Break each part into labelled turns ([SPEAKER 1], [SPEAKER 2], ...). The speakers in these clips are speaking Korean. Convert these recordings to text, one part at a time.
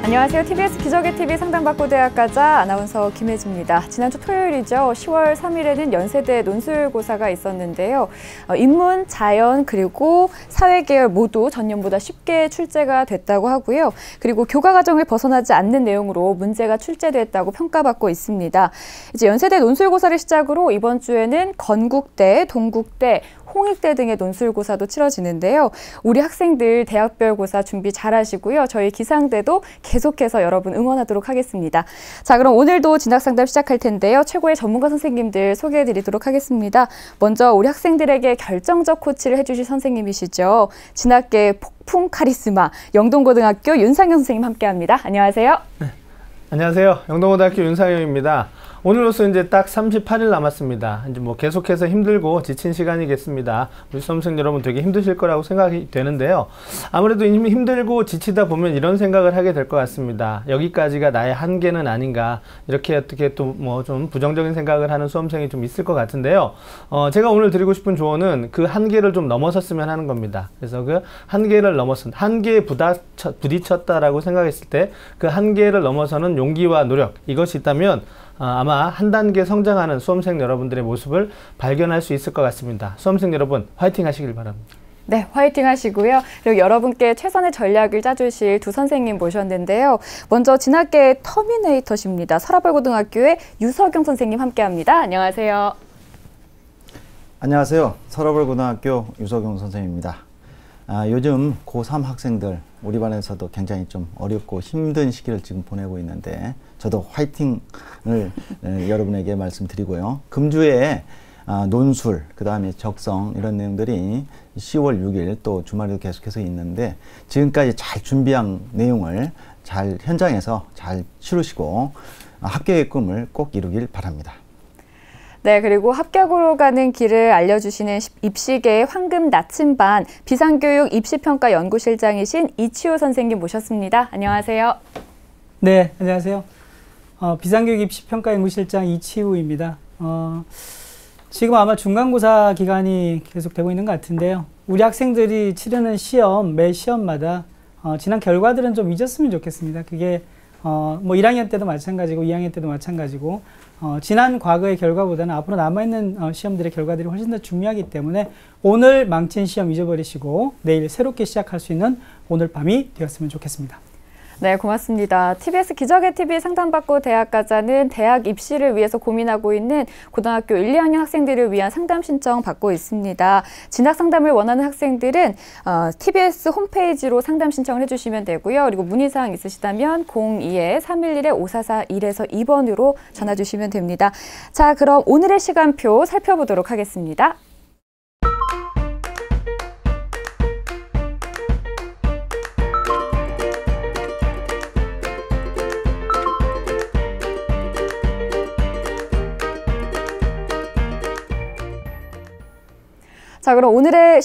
[SPEAKER 1] 안녕하세요. TBS 기적의 TV 상담받고 대학가자 아나운서 김혜지입니다. 지난주 토요일이죠. 10월 3일에는 연세대 논술고사가 있었는데요. 인문, 자연, 그리고 사회계열 모두 전년보다 쉽게 출제가 됐다고 하고요. 그리고 교과 과정을 벗어나지 않는 내용으로 문제가 출제됐다고 평가받고 있습니다. 이제 연세대 논술고사를 시작으로 이번 주에는 건국대, 동국대, 홍익대 등의 논술고사도 치러지는데요. 우리 학생들 대학별 고사 준비 잘 하시고요. 저희 기상대도 계속해서 여러분 응원하도록 하겠습니다. 자, 그럼 오늘도 진학상담 시작할 텐데요. 최고의 전문가 선생님들 소개해드리도록 하겠습니다. 먼저 우리 학생들에게 결정적 코치를 해주실 선생님이시죠. 진학계의 폭풍 카리스마 영동고등학교 윤상현 선생님 함께합니다. 안녕하세요.
[SPEAKER 2] 네. 안녕하세요. 영동고등학교 윤상현입니다. 오늘로써 이제 딱 38일 남았습니다. 이제 뭐 계속해서 힘들고 지친 시간이겠습니다. 우리 수험생 여러분 되게 힘드실 거라고 생각이 되는데요. 아무래도 힘들고 지치다 보면 이런 생각을 하게 될 것 같습니다. 여기까지가 나의 한계는 아닌가, 이렇게 어떻게 또 뭐 좀 부정적인 생각을 하는 수험생이 좀 있을 것 같은데요. 제가 오늘 드리고 싶은 조언은 그 한계를 좀 넘어섰으면 하는 겁니다. 그래서 그 한계를 넘어선, 한계에 부딪혔다라고 생각했을 때 그 한계를 넘어서는 용기와 노력, 이것이 있다면 아마 한 단계 성장하는 수험생 여러분들의 모습을 발견할 수 있을 것 같습니다. 수험생 여러분 화이팅 하시길 바랍니다.
[SPEAKER 1] 네, 화이팅 하시고요. 그리고 여러분께 최선의 전략을 짜주실 두 선생님 모셨는데요. 먼저 진학계의 터미네이터십니다. 서라벌고등학교의 유석영 선생님 함께합니다. 안녕하세요.
[SPEAKER 3] 안녕하세요. 서라벌고등학교 유석영 선생님입니다. 요즘 고3 학생들 우리 반에서도 굉장히 좀 어렵고 힘든 시기를 지금 보내고 있는데 저도 화이팅을 여러분에게 말씀드리고요. 금주에 논술, 그 다음에 적성 이런 내용들이 10월 6일 또 주말에도 계속해서 있는데 지금까지 잘 준비한 내용을 잘 현장에서 잘 치르시고 합격의 꿈을 꼭 이루길 바랍니다.
[SPEAKER 1] 네, 그리고 합격으로 가는 길을 알려주시는 입시계의 황금 나침반 비상교육 입시평가 연구실장이신 이치우 선생님 모셨습니다. 안녕하세요.
[SPEAKER 4] 네, 안녕하세요. 비상교육 입시평가 연구실장 이치우입니다. 지금 아마 중간고사 기간이 계속되고 있는 것 같은데요. 우리 학생들이 치르는 시험, 매 시험마다 지난 결과들은 좀 잊었으면 좋겠습니다. 그게 뭐 1학년 때도 마찬가지고 2학년 때도 마찬가지고 지난 과거의 결과보다는 앞으로 남아있는 시험들의 결과들이 훨씬 더 중요하기 때문에 오늘 망친 시험 잊어버리시고 내일 새롭게 시작할 수 있는 오늘 밤이 되었으면 좋겠습니다.
[SPEAKER 1] 네, 고맙습니다. TBS 기적의 TV 상담받고 대학가자는 대학 입시를 위해서 고민하고 있는 고등학교 1, 2학년 학생들을 위한 상담 신청 받고 있습니다. 진학 상담을 원하는 학생들은 TBS 홈페이지로 상담 신청을 해주시면 되고요. 그리고 문의사항 있으시다면 02-311-5441에서 2번으로 전화 주시면 됩니다. 자, 그럼 오늘의 시간표 살펴보도록 하겠습니다. 자, 그럼 오늘의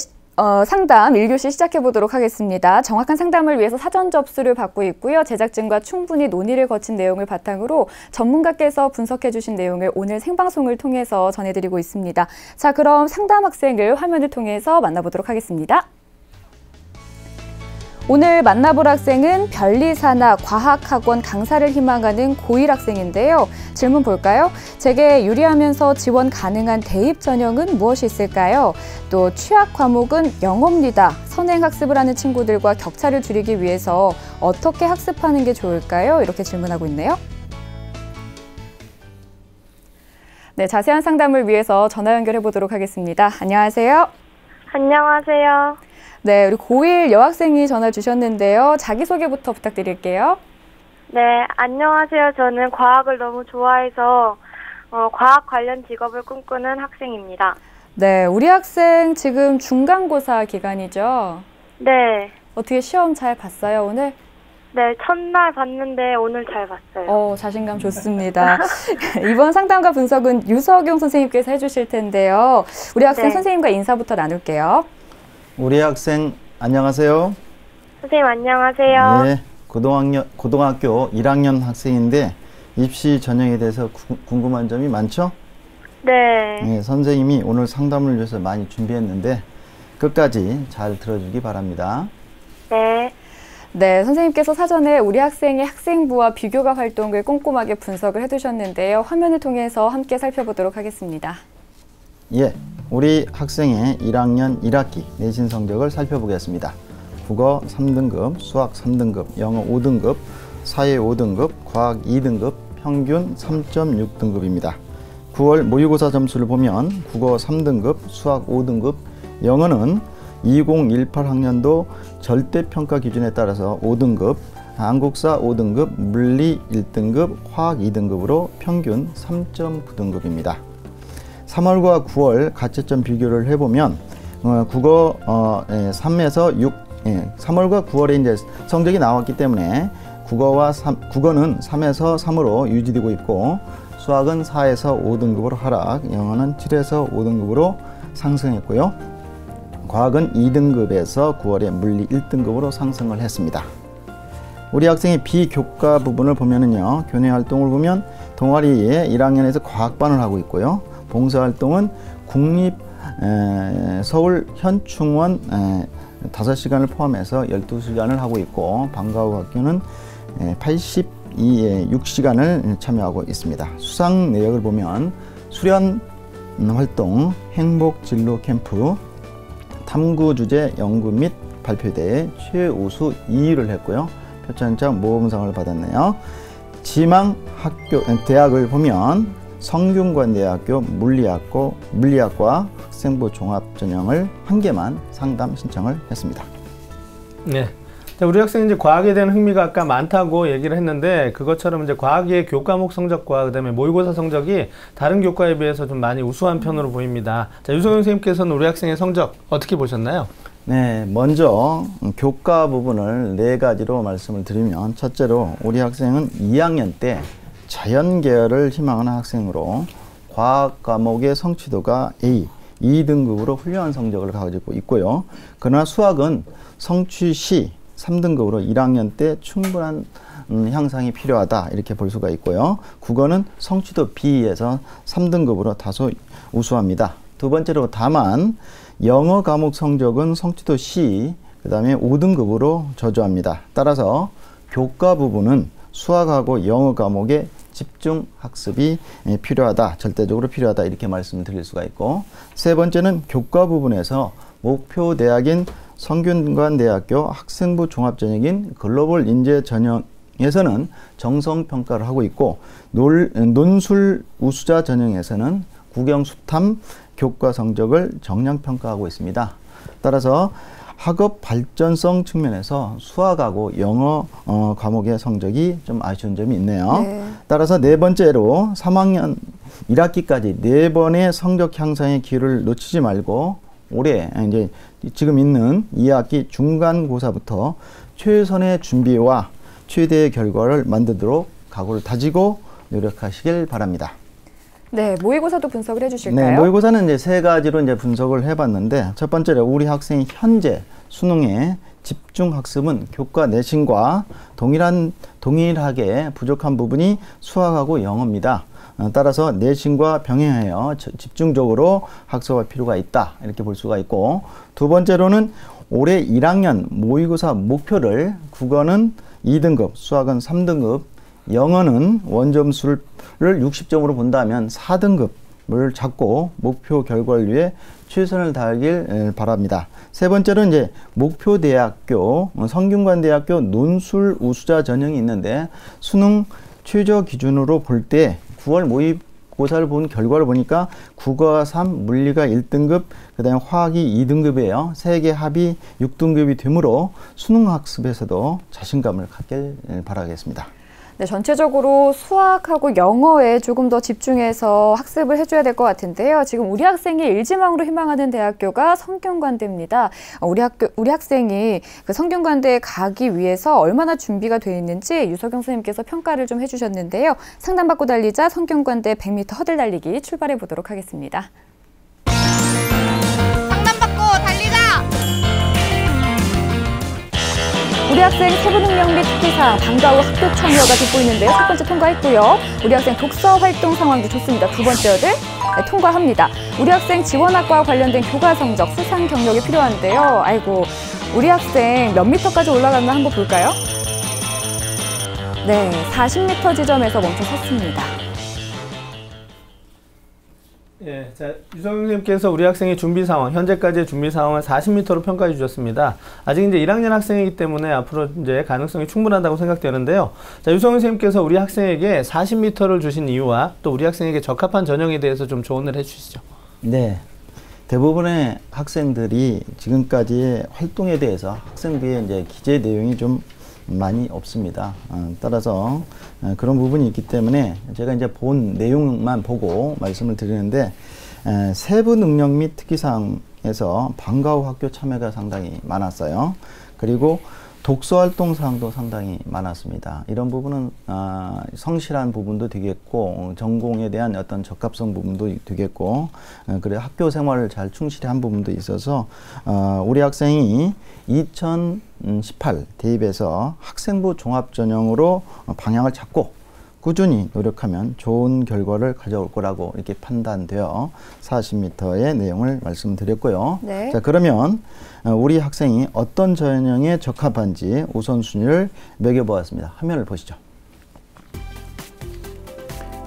[SPEAKER 1] 상담 1교시 시작해 보도록 하겠습니다. 정확한 상담을 위해서 사전 접수를 받고 있고요. 제작진과 충분히 논의를 거친 내용을 바탕으로 전문가께서 분석해 주신 내용을 오늘 생방송을 통해서 전해드리고 있습니다. 자, 그럼 상담 학생을 화면을 통해서 만나보도록 하겠습니다. 오늘 만나볼 학생은 변리사나 과학학원 강사를 희망하는 고1 학생인데요. 질문 볼까요? 제게 유리하면서 지원 가능한 대입 전형은 무엇이 있을까요? 또 취약 과목은 영어입니다. 선행학습을 하는 친구들과 격차를 줄이기 위해서 어떻게 학습하는 게 좋을까요? 이렇게 질문하고 있네요. 네, 자세한 상담을 위해서 전화 연결해 보도록 하겠습니다. 안녕하세요.
[SPEAKER 5] 안녕하세요.
[SPEAKER 1] 네, 우리 고1 여학생이 전화 주셨는데요. 자기소개부터 부탁드릴게요.
[SPEAKER 5] 네, 안녕하세요. 저는 과학을 너무 좋아해서 과학 관련 직업을 꿈꾸는 학생입니다.
[SPEAKER 1] 네, 우리 학생 지금 중간고사 기간이죠?
[SPEAKER 5] 네.
[SPEAKER 1] 어떻게 시험 잘 봤어요, 오늘?
[SPEAKER 5] 네, 첫날 봤는데 오늘 잘 봤어요.
[SPEAKER 1] 자신감 좋습니다. 이번 상담과 분석은 유석용 선생님께서 해주실 텐데요. 우리 학생 선생님과 인사부터 나눌게요.
[SPEAKER 3] 우리 학생 안녕하세요.
[SPEAKER 5] 선생님 안녕하세요.
[SPEAKER 3] 네, 고등학교 1학년 학생인데 입시 전형에 대해서 궁금한 점이 많죠?
[SPEAKER 5] 네.
[SPEAKER 3] 네, 선생님이 오늘 상담을 위해서 많이 준비했는데 끝까지 잘 들어주기 바랍니다.
[SPEAKER 5] 네.
[SPEAKER 1] 네, 선생님께서 사전에 우리 학생의 학생부와 비교가 활동을 꼼꼼하게 분석을 해두셨는데요. 화면을 통해서 함께 살펴보도록 하겠습니다.
[SPEAKER 3] 예, 우리 학생의 1학년 1학기 내신 성적을 살펴보겠습니다. 국어 3등급, 수학 3등급, 영어 5등급, 사회 5등급, 과학 2등급, 평균 3.6등급입니다. 9월 모의고사 점수를 보면 국어 3등급, 수학 5등급, 영어는 2018학년도 절대평가 기준에 따라서 5등급, 한국사 5등급, 물리 1등급, 화학 2등급으로 평균 3.9등급입니다. 3월과 9월 가채점 비교를 해보면 국어 3에서 6, 3월과 9월에 이제 성적이 나왔기 때문에 국어는 3에서 3으로 유지되고 있고, 수학은 4에서 5등급으로 하락, 영어는 7에서 5등급으로 상승했고요. 과학은 2등급에서 9월에 물리 1등급으로 상승을 했습니다. 우리 학생의 비교과 부분을 보면은요, 교내 활동을 보면 동아리에 1학년에서 과학반을 하고 있고요. 봉사활동은 국립 서울 현충원 5시간을 포함해서 12시간을 하고 있고, 방과후 학교는 6시간을 참여하고 있습니다. 수상 내역을 보면 수련 활동, 행복 진로 캠프, 탐구 주제 연구 및 발표대회 최우수 2위를 했고요. 표창장 모범상을 받았네요. 지망 대학을 보면 성균관대학교 물리학과 학생부 종합전형을 1개만 상담 신청을 했습니다.
[SPEAKER 2] 네. 우리 학생이 이제 과학에 대한 흥미가 아까 많다고 얘기를 했는데, 그것처럼 이제 과학의 교과목 성적과 그다음에 모의고사 성적이 다른 교과에 비해서 좀 많이 우수한 편으로 보입니다. 자, 유성영 선생님께서는 우리 학생의 성적 어떻게 보셨나요?
[SPEAKER 3] 네, 먼저 교과 부분을 4가지로 말씀을 드리면, 첫째로 우리 학생은 2학년 때 자연 계열을 희망하는 학생으로 과학 과목의 성취도가 A, 2등급으로 훌륭한 성적을 가지고 있고요. 그러나 수학은 성취 C 3등급으로 1학년 때 충분한 향상이 필요하다, 이렇게 볼 수가 있고요. 국어는 성취도 B에서 3등급으로 다소 우수합니다. 두 번째로 다만 영어 과목 성적은 성취도 C, 그 다음에 5등급으로 저조합니다. 따라서 교과 부분은 수학하고 영어 과목의 집중 학습이 필요하다, 절대적으로 필요하다, 이렇게 말씀을 드릴 수가 있고, 세 번째는 교과 부분에서 목표 대학인 성균관대학교 학생부 종합전형인 글로벌 인재 전형에서는 정성평가를 하고 있고, 논술 우수자 전형에서는 국영수탐 교과 성적을 정량평가하고 있습니다. 따라서 학업 발전성 측면에서 수학하고 영어 과목의 성적이 좀 아쉬운 점이 있네요. 네. 따라서 네 번째로 3학년 1학기까지 4번의 성적 향상의 기회를 놓치지 말고, 올해 이제 지금 있는 2학기 중간고사부터 최선의 준비와 최대의 결과를 만들도록 각오를 다지고 노력하시길 바랍니다.
[SPEAKER 1] 네, 모의고사도 분석을 해주실까요?
[SPEAKER 3] 네, 모의고사는 이제 3가지로 이제 분석을 해봤는데, 첫 번째로 우리 학생이 현재 수능의 집중 학습은 교과 내신과 동일하게 부족한 부분이 수학하고 영어입니다. 따라서 내신과 병행하여 집중적으로 학습할 필요가 있다, 이렇게 볼 수가 있고, 두 번째로는 올해 1학년 모의고사 목표를 국어는 2등급, 수학은 3등급, 영어는 원점수를 60점으로 본다면 4등급을 잡고 목표 결과를 위해 최선을 다하길 바랍니다. 세 번째로는 이제 목표 대학교, 성균관대학교 논술 우수자 전형이 있는데, 수능 최저 기준으로 볼 때 9월 모의고사를 본 결과를 보니까 국어가 3, 물리가 1등급, 그 다음에 화학이 2등급이에요. 3개 합이 6등급이 되므로 수능 학습에서도 자신감을 갖길 바라겠습니다.
[SPEAKER 1] 네, 전체적으로 수학하고 영어에 조금 더 집중해서 학습을 해줘야 될 것 같은데요. 지금 우리 학생이 일지망으로 희망하는 대학교가 성균관대입니다. 우리 학생이 그 성균관대에 가기 위해서 얼마나 준비가 되어 있는지 유석영 선생님께서 평가를 좀 해주셨는데요. 상담받고 달리자 성균관대 100m 허들 달리기 출발해 보도록 하겠습니다.
[SPEAKER 6] 상담받고 달리자!
[SPEAKER 1] 우리 학생 세부 능력 및 특기사항, 방과 후 학교 참여가 돋보이는데요. 첫 번째 통과했고요. 우리 학생 독서 활동 상황도 좋습니다. 두 번째를 통과합니다. 우리 학생 지원학과와 관련된 교과 성적, 수상 경력이 필요한데요. 아이고, 우리 학생 몇 미터까지 올라갔나 한번 볼까요? 네, 40m 지점에서 멈춰 섰습니다.
[SPEAKER 2] 예, 자, 유성 선생님께서 우리 학생의 준비 상황, 현재까지의 준비 상황을 40m로 평가해 주셨습니다. 아직 이제 1학년 학생이기 때문에 앞으로 이제 가능성이 충분하다고 생각되는데요. 자, 유성 선생님께서 우리 학생에게 40m를 주신 이유와 또 우리 학생에게 적합한 전형에 대해서 좀 조언을 해 주시죠.
[SPEAKER 3] 네. 대부분의 학생들이 지금까지의 활동에 대해서 학생부의 이제 기재 내용이 좀 많이 없습니다. 따라서 그런 부분이 있기 때문에 제가 이제 본 내용만 보고 말씀을 드리는데, 세부 능력 및 특기사항에서 방과 후 학교 참여가 상당히 많았어요. 그리고 독서 활동 사항도 상당히 많았습니다. 이런 부분은 성실한 부분도 되겠고, 전공에 대한 어떤 적합성 부분도 되겠고, 그리고 학교 생활을 잘 충실히 한 부분도 있어서 우리 학생이 2018 대입에서 학생부 종합전형으로 방향을 잡고 꾸준히 노력하면 좋은 결과를 가져올 거라고 이렇게 판단되어 40m의 내용을 말씀드렸고요.
[SPEAKER 1] 네.
[SPEAKER 3] 자, 그러면 우리 학생이 어떤 전형에 적합한지 우선순위를 매겨보았습니다. 화면을 보시죠.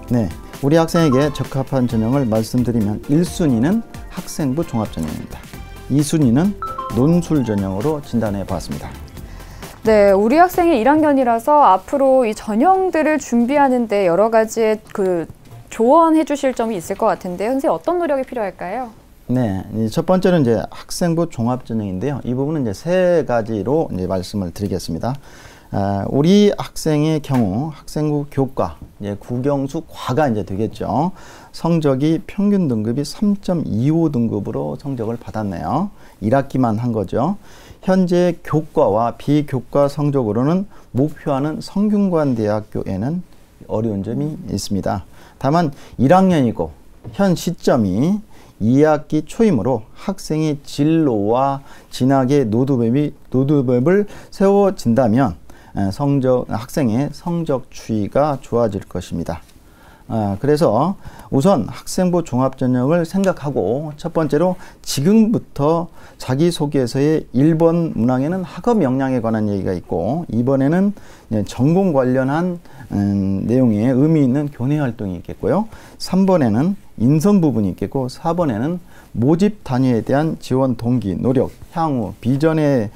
[SPEAKER 3] 네, 우리 학생에게 적합한 전형을 말씀드리면 1순위는 학생부 종합전형입니다. 2순위는 논술 전형으로 진단해 보았습니다.
[SPEAKER 1] 네, 우리 학생이 1학년이라서 앞으로 이 전형들을 준비하는데 여러 가지의 조언해 주실 점이 있을 것 같은데, 선생님 어떤 노력이 필요할까요?
[SPEAKER 3] 네, 첫 번째는 이제 학생부 종합전형인데요. 이 부분은 이제 세 가지로 이제 말씀을 드리겠습니다. 우리 학생의 경우 학생부 교과, 이제 국영수 과가 이제 되겠죠. 성적이 평균 등급이 3.25 등급으로 성적을 받았네요. 1학기만 한 거죠. 현재 교과와 비교과 성적으로는 목표하는 성균관대학교에는 어려운 점이 있습니다. 다만 1학년이고 현 시점이 2학기 초이므로 학생의 진로와 진학의 로드맵을 세워진다면 학생의 성적 추이가 좋아질 것입니다. 그래서 우선 학생부 종합전형을 생각하고 첫 번째로 지금부터 자기소개서의 1번 문항에는 학업 역량에 관한 얘기가 있고, 2번에는 전공 관련한 내용에 의미 있는 교내 활동이 있겠고요. 3번에는 인성 부분이 있겠고, 4번에는 모집 단위에 대한 지원 동기, 노력, 향후, 비전에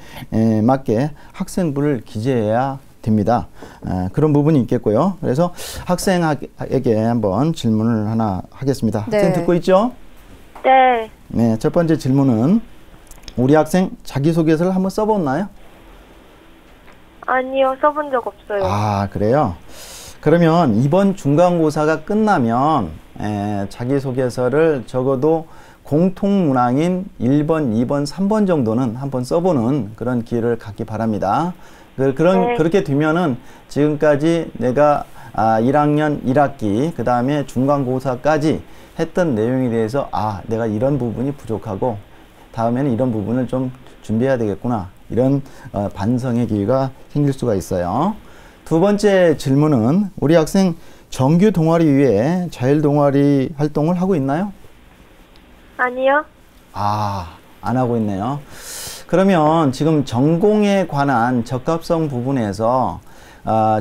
[SPEAKER 3] 맞게 학생부를 기재해야 됩니다. 그런 부분이 있겠고요. 그래서 학생에게 한번 질문을 하나 하겠습니다.
[SPEAKER 1] 네.
[SPEAKER 3] 학생 듣고 있죠?
[SPEAKER 5] 네.
[SPEAKER 3] 네, 첫 번째 질문은 우리 학생 자기소개서를 한번 써봤나요?
[SPEAKER 5] 아니요, 써본 적 없어요.
[SPEAKER 3] 아, 그래요? 그러면 이번 중간고사가 끝나면 자기소개서를 적어도 공통문항인 1번, 2번, 3번 정도는 한번 써보는 그런 기회를 갖기 바랍니다.
[SPEAKER 5] 네.
[SPEAKER 3] 그렇게 되면은 지금까지 내가 1학년 1학기 그 다음에 중간고사까지 했던 내용에 대해서 내가 이런 부분이 부족하고 다음에는 이런 부분을 좀 준비해야 되겠구나, 이런 반성의 기회가 생길 수가 있어요. 두 번째 질문은 우리 학생 정규 동아리 외에 자율 동아리 활동을 하고 있나요?
[SPEAKER 5] 아니요.
[SPEAKER 3] 안 하고 있네요. 그러면 지금 전공에 관한 적합성 부분에서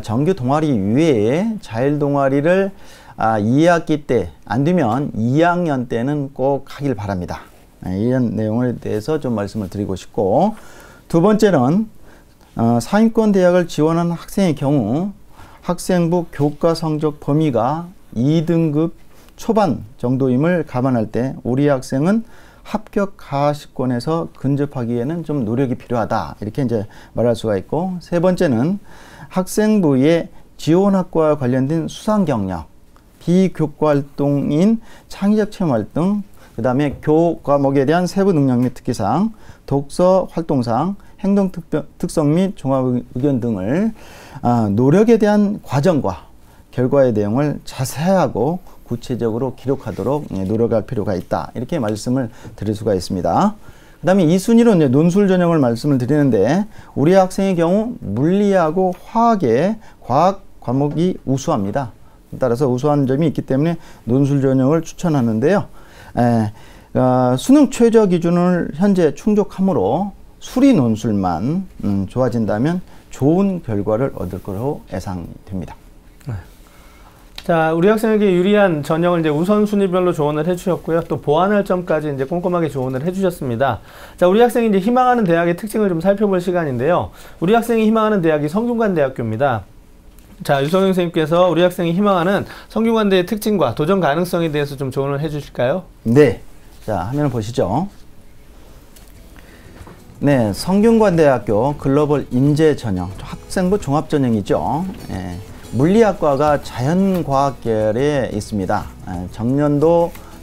[SPEAKER 3] 정규 동아리 외에 자율 동아리를 2학기 때 안 되면 2학년 때는 꼭 하길 바랍니다. 이런 내용에 대해서 좀 말씀을 드리고 싶고, 두 번째는 상위권 대학을 지원한 학생의 경우 학생부 교과 성적 범위가 2등급 초반 정도임을 감안할 때 우리 학생은 합격 하위권에서 근접하기에는 좀 노력이 필요하다, 이렇게 이제 말할 수가 있고, 세 번째는 학생부의 지원학과와 관련된 수상 경력, 비교과 활동인 창의적 체험 활동, 그 다음에 교과목에 대한 세부 능력 및 특기사항, 독서 활동사항, 행동 특성 및 종합 의견 등을 노력에 대한 과정과 결과의 내용을 자세하고 구체적으로 기록하도록 노력할 필요가 있다, 이렇게 말씀을 드릴 수가 있습니다. 그 다음에 2순위로 이제 논술 전형을 말씀을 드리는데, 우리 학생의 경우 물리하고 화학의 과학 과목이 우수합니다. 따라서 우수한 점이 있기 때문에 논술 전형을 추천하는데요. 수능 최저 기준을 현재 충족하므로 수리 논술만 좋아진다면 좋은 결과를 얻을 거로 예상됩니다.
[SPEAKER 2] 자, 우리 학생에게 유리한 전형을 이제 우선순위별로 조언을 해주셨고요. 또 보완할 점까지 이제 꼼꼼하게 조언을 해주셨습니다. 자, 우리 학생이 이제 희망하는 대학의 특징을 좀 살펴볼 시간인데요. 우리 학생이 희망하는 대학이 성균관대학교입니다. 자, 유성영 선생님께서 우리 학생이 희망하는 성균관대의 특징과 도전 가능성에 대해서 좀 조언을 해주실까요?
[SPEAKER 3] 네. 자, 화면을 보시죠. 네, 성균관대학교 글로벌 인재 전형, 학생부 종합 전형이죠. 예. 물리학과가 자연과학계열에 있습니다.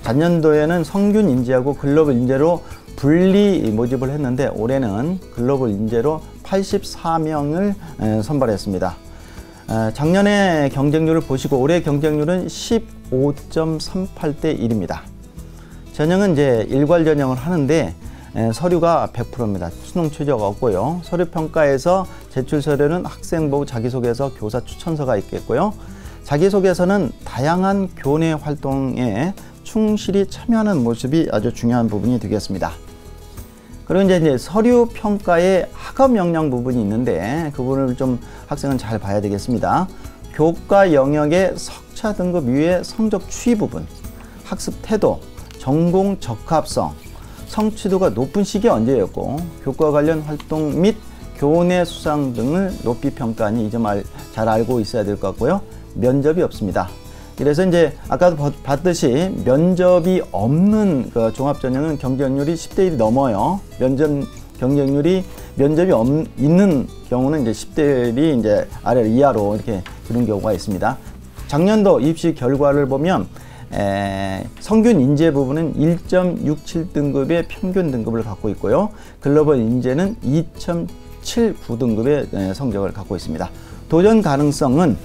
[SPEAKER 3] 전년도에는 성균 인재하고 글로벌 인재로 분리 모집을 했는데 올해는 글로벌 인재로 84명을 선발했습니다. 작년에 경쟁률을 보시고 올해 경쟁률은 15.38대 1입니다. 전형은 이제 일괄 전형을 하는데 서류가 100%입니다. 수능 최저가 없고요. 서류 평가에서 제출 서류는 학생부 자기소개서, 교사 추천서가 있겠고요. 자기소개서는 다양한 교내 활동에 충실히 참여하는 모습이 아주 중요한 부분이 되겠습니다. 그리고 이제 서류 평가에 학업 역량 부분이 있는데 그 부분을 좀 학생은 잘 봐야 되겠습니다. 교과 영역의 석차 등급 이외의 성적 추이 부분, 학습 태도, 전공 적합성, 성취도가 높은 시기 언제였고 교과 관련 활동 및 교내 수상 등을 높이 평가하니 이 점 잘 알고 있어야 될 것 같고요. 면접이 없습니다. 그래서 이제 아까도 봤듯이 면접이 없는 그 종합전형은 경쟁률이 10대 1이 넘어요. 면접이 있는 경우는 이제 10대 1이 이제 아래로 이하로 이렇게 그런 경우가 있습니다. 작년도 입시 결과를 보면 성균 인재 부분은 1.67등급의 평균 등급을 갖고 있고요. 글로벌 인재는 2.79등급의 성적을 갖고 있습니다. 도전 가능성은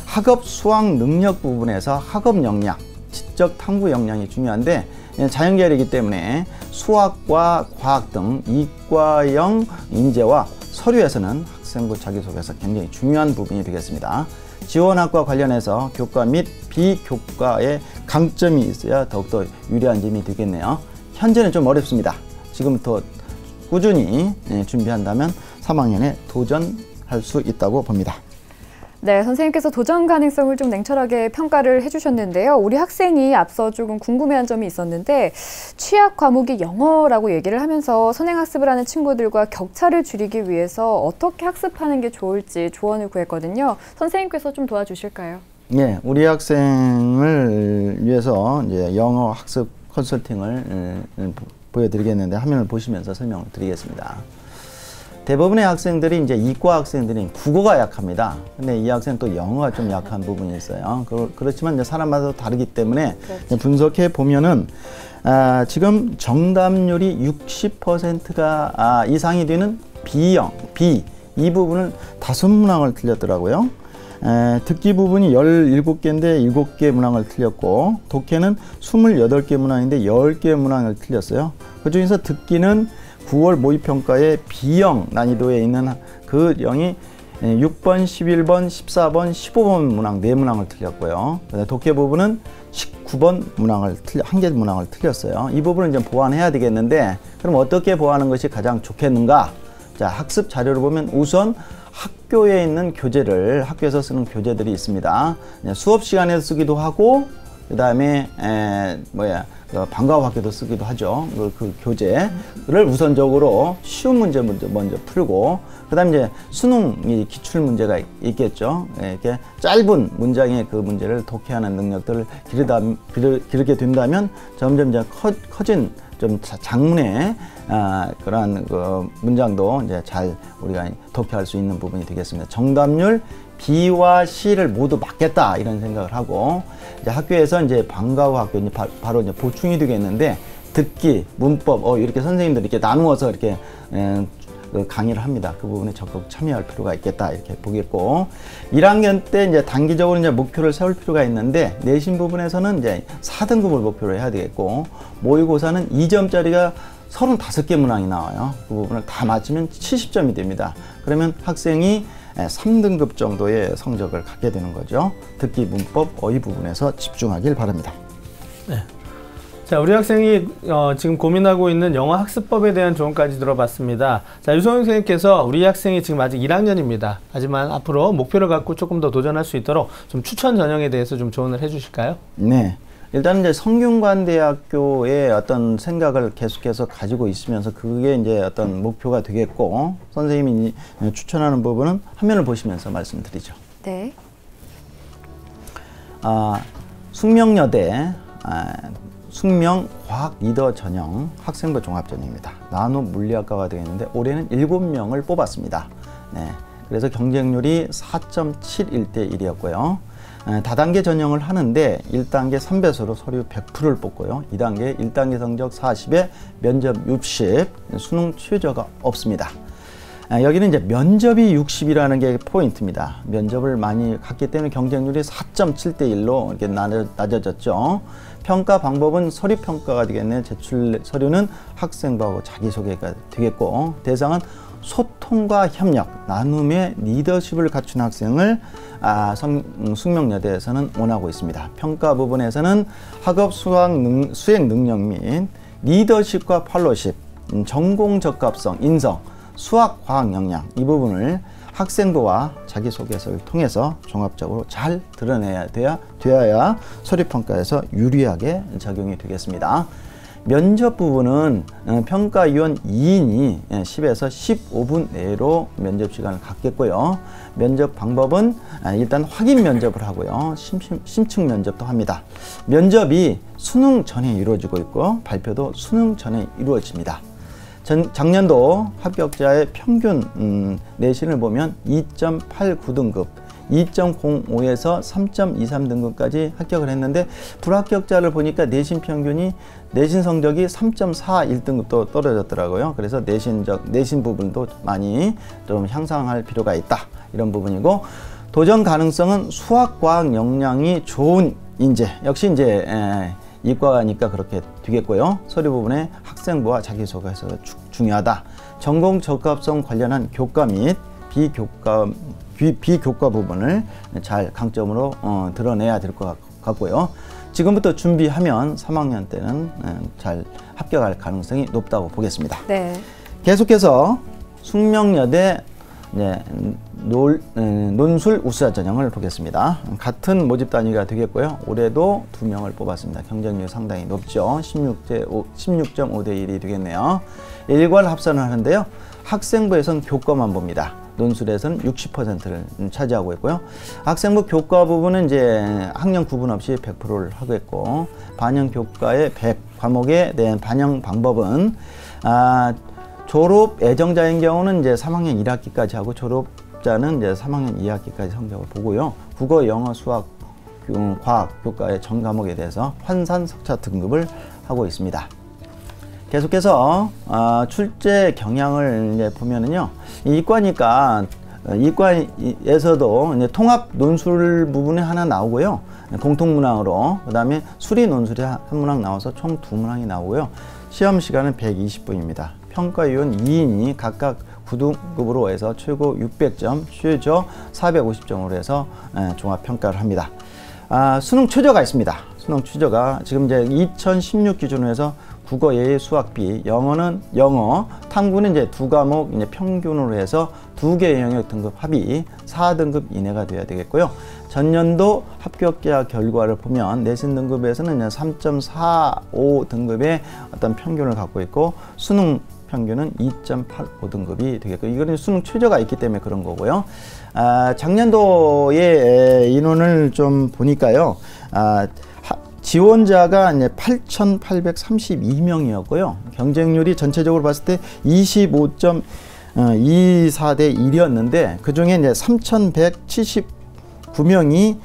[SPEAKER 3] 학업 수학 능력 부분에서 학업 역량, 지적 탐구 역량이 중요한데 자연계열이기 때문에 수학과 과학 등 이과형 인재와 서류에서는 학생부 자기소개서 굉장히 중요한 부분이 되겠습니다. 지원학과 관련해서 교과 및 비교과의 강점이 있어야 더욱더 유리한 점이 되겠네요. 현재는 좀 어렵습니다. 지금부터 꾸준히 준비한다면 3학년에 도전할 수 있다고 봅니다.
[SPEAKER 1] 네, 선생님께서 도전 가능성을 좀 냉철하게 평가를 해주셨는데요. 우리 학생이 앞서 조금 궁금해한 점이 있었는데 취약 과목이 영어라고 얘기를 하면서 선행학습을 하는 친구들과 격차를 줄이기 위해서 어떻게 학습하는 게 좋을지 조언을 구했거든요. 선생님께서 좀 도와주실까요?
[SPEAKER 3] 네, 우리 학생을 위해서 이제 영어 학습 컨설팅을 보여드리겠는데 화면을 보시면서 설명을 드리겠습니다. 대부분의 학생들이 이제 이과 학생들이 국어가 약합니다. 근데 이 학생 또 영어가 좀 약한 부분이 있어요. 그렇지만 이제 사람마다 다르기 때문에 그렇죠. 분석해 보면은 지금 정답률이 60%가 이상이 되는 B형, B 이 부분을 5문항을 틀렸더라고요. 듣기 부분이 17개인데 7개 문항을 틀렸고 독해는 28개 문항인데 10개 문항을 틀렸어요. 그중에서 듣기는 9월 모의평가에 B형 난이도에 있는 그 형이 6번, 11번, 14번, 15번 문항 4문항을 틀렸고요. 독해 부분은 19번 문항을 한 개 문항을 틀렸어요. 이 부분은 이제 보완해야 되겠는데 그럼 어떻게 보완하는 것이 가장 좋겠는가? 자, 학습 자료를 보면 우선 학교에 있는 교재를 학교에서 쓰는 교재들이 있습니다. 수업 시간에 쓰기도 하고 그다음에 방과후 학교도 쓰기도 하죠. 그 교재를 우선적으로 쉬운 문제 먼저 풀고 그다음 이제 수능 기출 문제가 있겠죠. 이렇게 짧은 문장의 그 문제를 독해하는 능력들을 기르게 된다면 점점 이제 커진 좀 장문의 그러한 그 문장도 이제 잘 우리가 독해할 수 있는 부분이 되겠습니다. 정답률 B와 C를 모두 맞겠다 이런 생각을 하고 이제 학교에서 이제 방과후 학교 바로 이제 보충이 되겠는데 듣기, 문법 이렇게 선생님들이 이렇게 나누어서 이렇게 강의를 합니다. 그 부분에 적극 참여할 필요가 있겠다 이렇게 보겠고 1학년 때 이제 단기적으로 이제 목표를 세울 필요가 있는데 내신 부분에서는 이제 4등급을 목표로 해야 되겠고 모의고사는 2점짜리가 35개 문항이 나와요. 그 부분을 다 맞추면 70점이 됩니다. 그러면 학생이 3등급 정도의 성적을 갖게 되는 거죠. 듣기, 문법, 어휘 부분에서 집중하길 바랍니다.
[SPEAKER 2] 네. 자, 우리 학생이 지금 고민하고 있는 영어 학습법에 대한 조언까지 들어봤습니다. 자, 유성윤 선생님께서 우리 학생이 지금 아직 1학년입니다. 하지만 앞으로 목표를 갖고 조금 더 도전할 수 있도록 좀 추천 전형에 대해서 좀 조언을 해주실까요?
[SPEAKER 3] 네. 일단 이제 성균관대학교의 어떤 생각을 계속해서 가지고 있으면서 그게 이제 어떤 목표가 되겠고, 선생님이 추천하는 부분은 화면을 보시면서 말씀드리죠.
[SPEAKER 1] 네.
[SPEAKER 3] 숙명여대 숙명과학 리더 전형 학생부 종합전형입니다. 나노 물리학과가 되겠는데 올해는 7명을 뽑았습니다. 네. 그래서 경쟁률이 4.71대 1이었고요. 다단계 전형을 하는데 1단계 3배수로 서류 100%를 뽑고요. 2단계 1단계 성적 40에 면접 60, 수능 최저가 없습니다. 여기는 이제 면접이 60이라는 게 포인트입니다. 면접을 많이 갔기 때문에 경쟁률이 4.7대 1로 이렇게 낮아졌죠. 평가 방법은 서류 평가가 되겠네요. 제출 서류는 학생부하고 자기소개가 되겠고, 대상은 소통과 협력, 나눔의 리더십을 갖춘 학생을 숙명여대에서는 원하고 있습니다. 평가 부분에서는 학업 수행 능력 및 리더십과 팔로십, 전공 적합성, 인성, 수학, 과학 역량, 이 부분을 학생부와 자기소개서를 통해서 종합적으로 잘 드러내야 되어야 서류평가에서 유리하게 적용이 되겠습니다. 면접 부분은 평가위원 2인이 10에서 15분 내로 면접 시간을 갖겠고요. 면접 방법은 일단 확인 면접을 하고요. 심층 면접도 합니다. 면접이 수능 전에 이루어지고 있고 발표도 수능 전에 이루어집니다. 작년도 합격자의 평균 내신을 보면 2.89등급, 2.05에서 3.23등급까지 합격을 했는데, 불합격자를 보니까 내신 성적이 3.41등급도 떨어졌더라고요. 그래서 내신 부분도 많이 좀 향상할 필요가 있다, 이런 부분이고, 도전 가능성은 수학, 과학 역량이 좋은 인재, 역시 이제 이과니까 그렇게 되겠고요. 서류 부분에 학생부와 자기소개서가 중요하다. 전공 적합성 관련한 교과 및 비교과 부분을 잘 강점으로 드러내야 될 것 같고요. 지금부터 준비하면 3학년 때는 잘 합격할 가능성이 높다고 보겠습니다.
[SPEAKER 1] 네.
[SPEAKER 3] 계속해서 숙명여대 논술 우수자 전형을 보겠습니다. 같은 모집 단위가 되겠고요. 올해도 2명을 뽑았습니다. 경쟁률이 상당히 높죠. 16.5대 1이 되겠네요. 일괄 합산을 하는데요. 학생부에서는 교과만 봅니다. 논술에서는 60%를 차지하고 있고요. 학생부 교과 부분은 이제 학년 구분 없이 100%를 하겠고, 반영 교과의 100 과목에 대한 반영 방법은 졸업 예정자인 경우는 이제 3학년 1학기까지 하고, 졸업자는 이제 3학년 2학기까지 성적을 보고요. 국어, 영어, 수학, 과학 교과의 전 과목에 대해서 환산 석차 등급을 하고 있습니다. 계속해서 출제 경향을 이제 보면은요, 이과니까 이과에서도 이제 통합 논술 부분이 하나 나오고요. 공통 문항으로, 그다음에 수리 논술이 한 문항 나와서 총 2문항이 나오고요. 시험 시간은 120분입니다. 평가위원 2인이 각각 9등급으로 해서 최고 600점, 최저 450점으로 해서 종합평가를 합니다. 수능 최저가 있습니다. 수능 최저가 지금 이제 2016 기준으로 해서 국어, 예의, 수학, 비, 영어, 탐구는 이제 2과목 이제 평균으로 해서 2개의 영역 등급 합이 4등급 이내가 돼야 되겠고요. 전년도 합격자 결과를 보면 내신 등급에서는 3.45 등급의 어떤 평균을 갖고 있고, 수능 평균은 2.85등급이 되겠고, 이거는 수능 최저가 있기 때문에 그런 거고요. 작년도의 인원을 좀 보니까요. 지원자가 이제 8,832명이었고요. 경쟁률이 전체적으로 봤을 때 25.24대 1이었는데, 그 중에 이제 3,179명이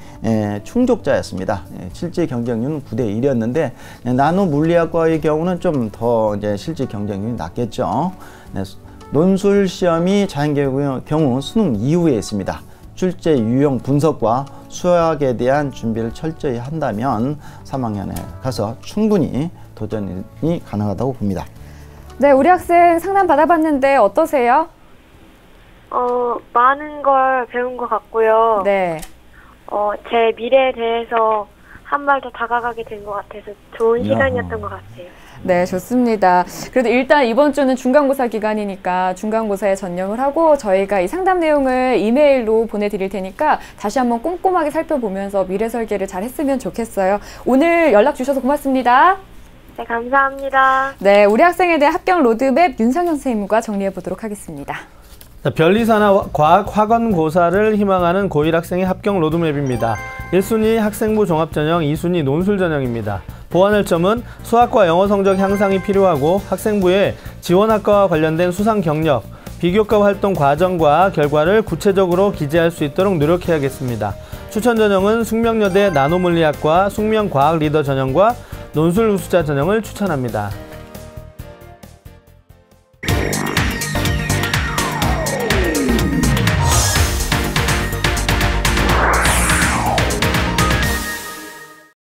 [SPEAKER 3] 충족자였습니다. 실제 경쟁률은 9대 1이었는데, 나노 물리학과의 경우는 좀 더 이제 실제 경쟁률이 낮겠죠. 논술 시험이 자연계의 경우 수능 이후에 있습니다. 출제 유형 분석과 수학에 대한 준비를 철저히 한다면 3학년에 가서 충분히 도전이 가능하다고 봅니다.
[SPEAKER 1] 네, 우리 학생 상담 받아봤는데 어떠세요?
[SPEAKER 5] 많은 걸 배운 것 같고요.
[SPEAKER 1] 네.
[SPEAKER 5] 제 미래에 대해서 한 발 더 다가가게 된 것 같아서 좋은 시간이었던 것 같아요.
[SPEAKER 1] 네, 좋습니다. 그래도 일단 이번 주는 중간고사 기간이니까 중간고사에 전념을 하고 저희가 이 상담 내용을 이메일로 보내드릴 테니까 다시 한번 꼼꼼하게 살펴보면서 미래 설계를 잘 했으면 좋겠어요. 오늘 연락 주셔서 고맙습니다.
[SPEAKER 5] 네, 감사합니다.
[SPEAKER 1] 네, 우리 학생에 대한 합격 로드맵 윤상현 선생님과 정리해 보도록 하겠습니다.
[SPEAKER 2] 자, 변리사나 과학 학원고사를 희망하는 고1 학생의 합격 로드맵입니다. 1순위 학생부 종합전형, 2순위 논술 전형입니다. 보완할 점은 수학과 영어 성적 향상이 필요하고 학생부에 지원학과와 관련된 수상 경력, 비교과 활동 과정과 결과를 구체적으로 기재할 수 있도록 노력해야겠습니다. 추천 전형은 숙명여대 나노물리학과 숙명과학 리더 전형과 논술 우수자 전형을 추천합니다.